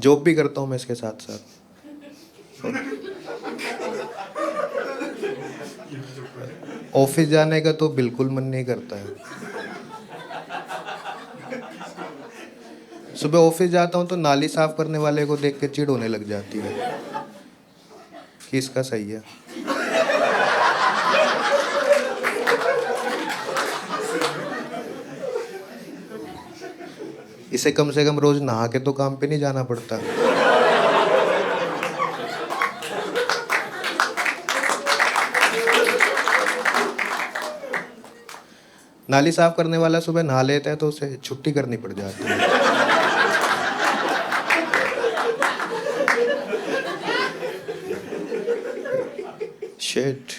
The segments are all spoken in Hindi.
जॉब भी करता हूँ मैं इसके साथ साथ। ऑफिस जाने का तो बिल्कुल मन नहीं करता है। सुबह ऑफिस जाता हूँ तो नाली साफ करने वाले को देख के चिढ़ होने लग जाती है कि इसका सही है। इसे कम से कम रोज नहा के तो काम पे नहीं जाना पड़ता। नाली साफ करने वाला सुबह नहा लेता है तो उसे छुट्टी करनी पड़ जाती है। शिट,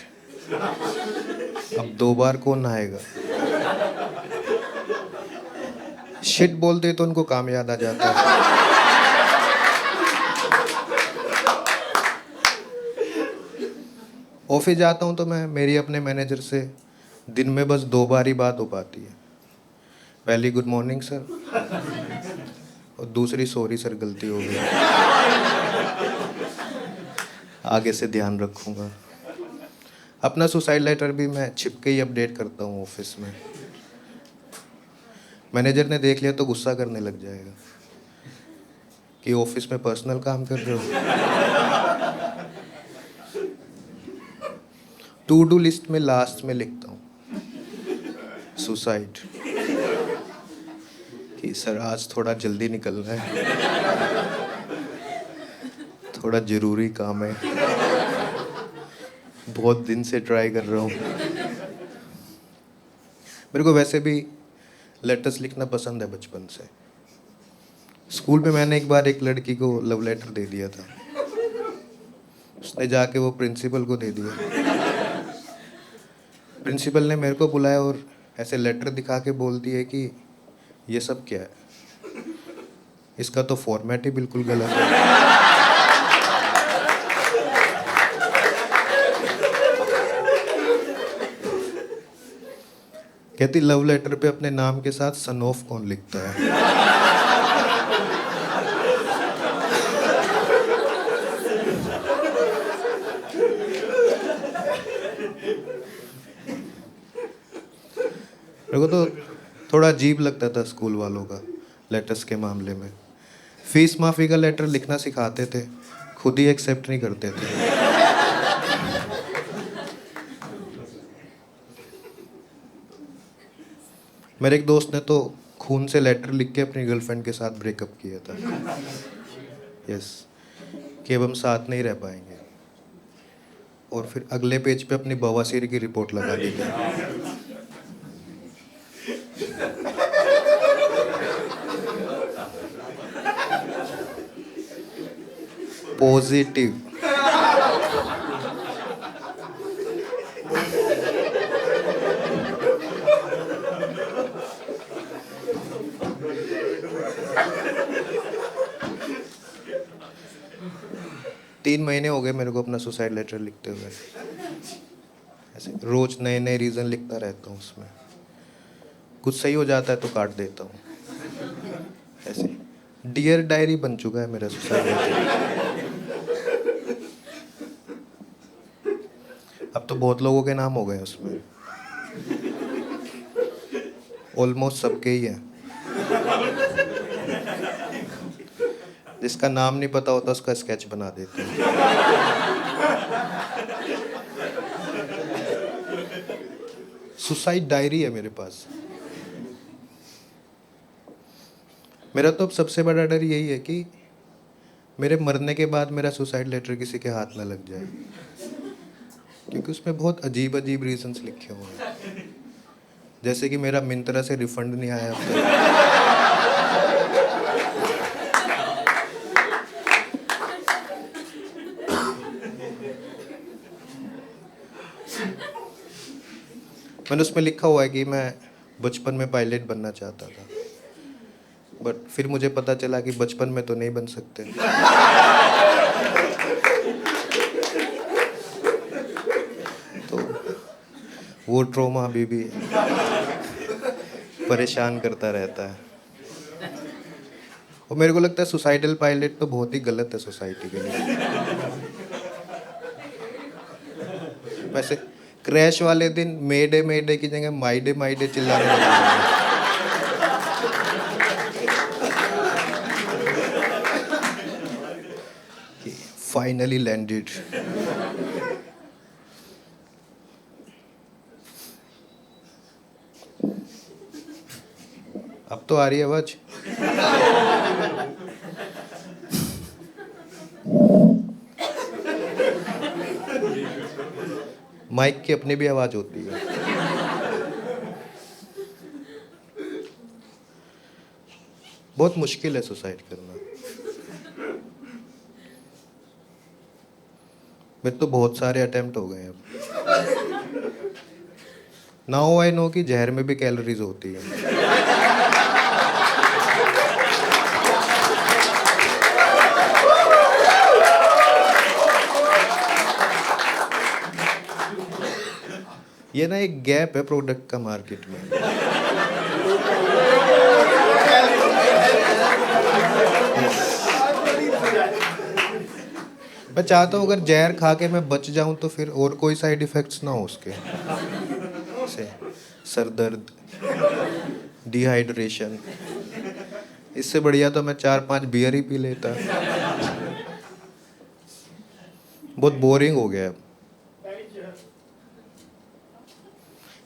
अब 2 बार कौन नहाएगा। शिट बोलते तो उनको काम याद आ जाता है। ऑफिस जाता हूँ तो मैं मेरी अपने मैनेजर से दिन में बस 2 बार ही बात हो पाती है। पहली गुड मॉर्निंग सर, और दूसरी सॉरी सर गलती हो गई, आगे से ध्यान रखूँगा। अपना सुसाइड लेटर भी मैं छिप के ही अपडेट करता हूँ ऑफिस में। मैनेजर ने देख लिया तो गुस्सा करने लग जाएगा कि ऑफिस में पर्सनल काम कर रहे हो। टू डू लिस्ट में लास्ट में लिखता हूँ सुसाइड, कि सर आज थोड़ा जल्दी निकलना है, थोड़ा ज़रूरी काम है, बहुत दिन से ट्राई कर रहा हूँ। मेरे को वैसे भी लेटर्स लिखना पसंद है बचपन से। स्कूल में मैंने एक बार एक लड़की को लव लेटर दे दिया था। उसने जाके वो प्रिंसिपल को दे दिया। प्रिंसिपल ने मेरे को बुलाया और ऐसे लेटर दिखा के बोलती है कि ये सब क्या है, इसका तो फॉर्मेट ही बिल्कुल गलत है। कहती लव लेटर पे अपने नाम के साथ सन ऑफ कौन लिखता है। मेरे को तो थोड़ा अजीब लगता था स्कूल वालों का लेटर्स के मामले में। फीस माफ़ी का लेटर लिखना सिखाते थे, खुद ही एक्सेप्ट नहीं करते थे। मेरे एक दोस्त ने तो खून से लेटर लिख के अपनी गर्लफ्रेंड के साथ ब्रेकअप किया था। यस, कि अब हम साथ नहीं रह पाएंगे, और फिर अगले पेज पे अपनी बवासीर की रिपोर्ट लगा दी थी। पॉजिटिव। तीन महीने हो गए मेरे को अपना सुसाइड लेटर लिखते हुए। ऐसे रोज नए नए रीज़न लिखता रहता हूँ उसमें। कुछ सही हो जाता है तो काट देता हूँ। ऐसे डियर डायरी बन चुका है मेरा सुसाइड लेटर। अब तो बहुत लोगों के नाम हो गए उसमें, ऑलमोस्ट सबके ही है। जिसका नाम नहीं पता होता उसका स्केच बना देते हैं। सुसाइड डायरी है मेरे पास। मेरा तो अब सबसे बड़ा डर यही है कि मेरे मरने के बाद मेरा सुसाइड लेटर किसी के हाथ ना लग जाए, क्योंकि उसमें बहुत अजीब अजीब रीजंस लिखे हुए हैं। जैसे कि मेरा मिंत्रा से रिफंड नहीं आया अब तक। मैंने उसमें लिखा हुआ है कि मैं बचपन में पायलट बनना चाहता था, बट फिर मुझे पता चला कि बचपन में तो नहीं बन सकते। तो वो ट्रॉमा अभी भी परेशान करता रहता है। और मेरे को लगता है सुसाइडल पायलट तो बहुत ही गलत है सोसाइटी के लिए। वैसे क्रैश वाले दिन मेडे की जगह माइडे चिल्लाने लगे। Finally landed. अब तो आ रही है आवाज। माइक की अपनी भी आवाज होती है। बहुत मुश्किल है सुसाइड करना। मेरे तो बहुत सारे अटेम्प्ट हो गए हैं अब। नाउ आई नो कि जहर में भी कैलोरीज होती है। ये ना एक गैप है प्रोडक्ट का मार्केट में। मैं चाहता हूँ अगर जहर खा के मैं बच जाऊं तो फिर और कोई साइड इफेक्ट्स ना हो उसके, जैसे सर दर्द, डिहाइड्रेशन। इससे बढ़िया तो मैं 4-5 बियर ही पी लेता। बहुत बोरिंग हो गया अब।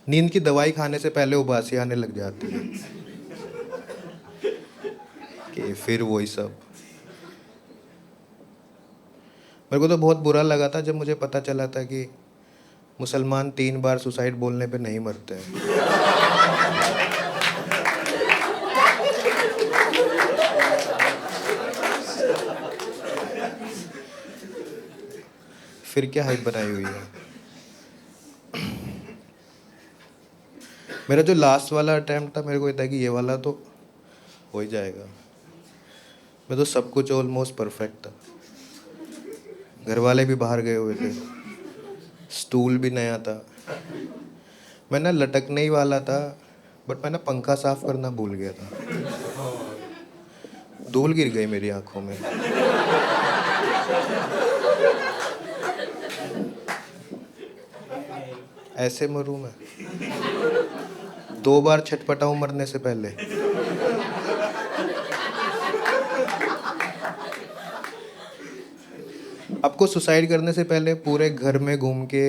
नींद की दवाई खाने से पहले उबासी आने लग जाती है कि फिर वही सब। मेरे को तो बहुत बुरा लगा था जब मुझे पता चला था कि मुसलमान 3 बार सुसाइड बोलने पे नहीं मरते हैं। फिर क्या हाइप बनाई हुई है। मेरा जो लास्ट वाला अटेम्प्ट था, मेरे को था कि ये वाला तो हो ही जाएगा। मैं तो सब कुछ ऑलमोस्ट परफेक्ट था। घर वाले भी बाहर गए हुए थे, स्टूल भी नया था। मैं ना लटकने ही वाला था, बट मैं ना पंखा साफ करना भूल गया था। धूल गिर गई मेरी आंखों में। ऐसे मरूं मैं? 2 बार छटपटाऊं मरने से पहले। आपको सुसाइड करने से पहले पूरे घर में घूम के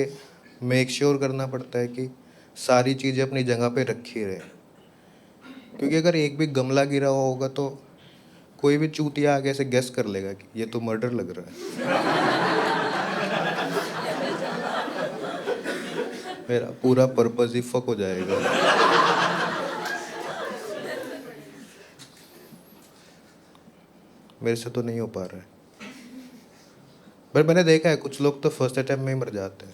मेक श्योर करना पड़ता है कि सारी चीज़ें अपनी जगह पे रखी रहे, क्योंकि अगर एक भी गमला गिरा हुआ होगा तो कोई भी चूतिया आगे से गेस कर लेगा कि ये तो मर्डर लग रहा है। मेरा पूरा पर्पस ही फक हो जाएगा। मेरे से तो नहीं हो पा रहा है। पर मैंने देखा है कुछ लोग तो फर्स्ट अटेम्प्ट में ही मर जाते हैं।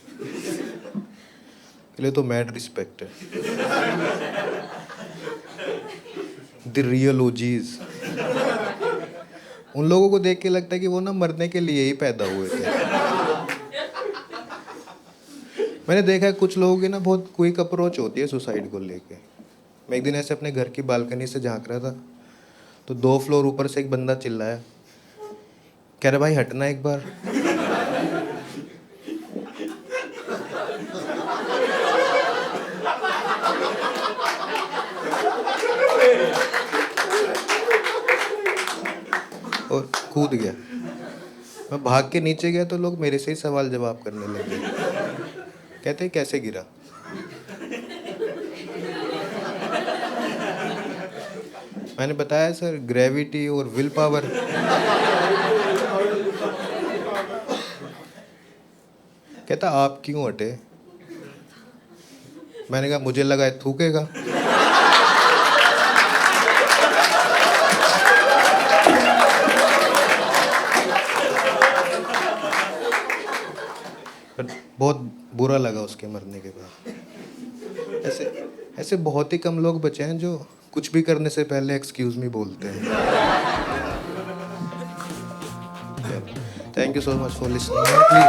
के लिए तो मैड रिस्पेक्ट है। The real OGs. उन लोगों को देख के लगता है कि वो ना मरने के लिए ही पैदा हुए थे। मैंने देखा है कुछ लोगों की ना बहुत क्विक अप्रोच होती है सुसाइड को लेके। मैं एक दिन ऐसे अपने घर की बालकनी से झांक रहा था तो 2 फ्लोर ऊपर से एक बंदा चिल्लाया, कह रहा भाई हटना एक बार। और कूद गया। मैं भाग के नीचे गया तो लोग मेरे से ही सवाल जवाब करने लगे। कहते कैसे गिरा? मैंने बताया सर ग्रेविटी और विल पावर। कहता आप क्यों हटे? मैंने कहा मुझे लगा थूकेगा। बहुत बुरा लगा उसके मरने के बाद। ऐसे बहुत ही कम लोग बचे हैं जो कुछ भी करने से पहले एक्सक्यूज मी बोलते हैं। Thank you so much for listening. Please